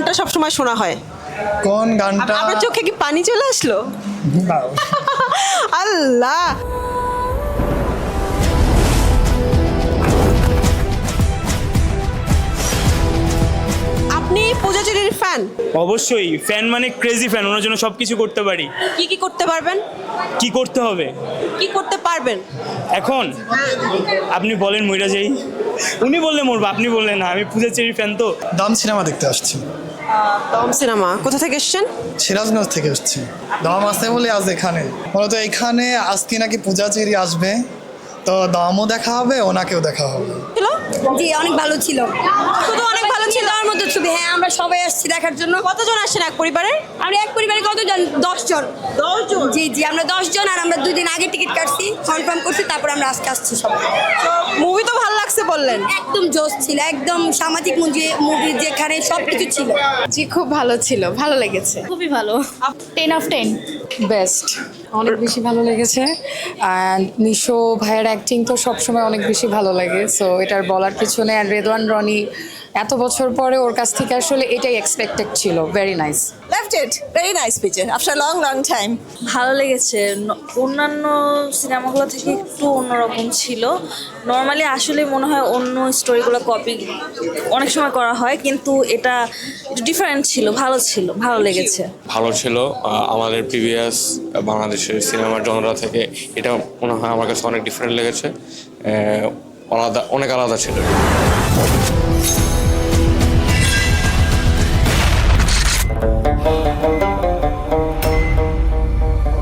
গানটা সবসময় শোনা হয়? কোন গানটা? আপনার চোখে কি পানি চলে আসলো? আল্লাহ। আপনি পূজা চেরির ফ্যান? অবশ্যই ফ্যান, মানে ক্রেজি ফ্যান, ওনার জন্য সব কিছু করতে পারি। কি কি করতে পারবেন? কি করতে হবে কি করতে পারবেন এখন? আপনি বলেন, মইরা যাই। উনি বললে মরবো, আপনি বললেন না। আমি পূজা চেরির ফ্যান তো। দম সিনেমা দেখতে আসছি। দম সিনেমা কোথা থেকে এসেছেন? সিরাজগঞ্জ থেকে আসছি। দম আছে বলে আজ এখানে, মূলত এখানে আজকে নাকি পূজা চেরি আসবে, তো দমও দেখা হবে, ওনাকেও দেখা হবে। ছিল? জি অনেক ভালো ছিল, শুধু অনেক ভালো ছিল? তার মধ্যে ছবি। হ্যাঁ আমরা সবাই আসছি দেখার জন্য। কতজন আসছেন এক পরিবারে? আমরা এক পরিবারে কতজন? 10 জন। 10 জন? জি জি আমরা 10 জন, আর আমরা 2 দিন আগে টিকিট কাটছি, কনফার্ম করছি, তারপর আমরা আজকে আসছি সবাই। মুভি তো ভালো লাগছে বললেন। একদম জোশ ছিল, একদম সামাজিক মুভি যেখানে সব কিছু ছিল। জি খুব ভালো ছিল, ভালো লেগেছে, খুবই ভালো। 10/10 বেস্ট, অনেক বেশি ভালো লেগেছে। অ্যান্ড নিশো ভাইয়ের অ্যাক্টিং তো সবসময় অনেক বেশি ভালো লাগে, সো এটার বলার কিছু নেই। আর রেদওয়ান রনি এত বছর পরে ওর কাছ থেকে আসলে এটাই এক্সপেক্টেড ছিল। Very nice. Loved it. Very nice picture. After a long time. ভালো লেগেছে। অন্যান্য সিনেমাগুলো থেকে একটু অন্যরকম ছিল। নর্মালি আসলে মনে হয় অন্য স্টোরিগুলো কপি অনেক সময় করা হয়, কিন্তু এটা একটু ডিফারেন্ট ছিল, ভালো ছিল, ভালো লেগেছে। ভালো ছিল। আমাদের প্রিভিয়াস বাংলাদেশের সিনেমার জনরা থেকে এটা মনে হয় আমার কাছে অনেক ডিফারেন্ট লেগেছে, আলাদা, অনেক আলাদা ছিল।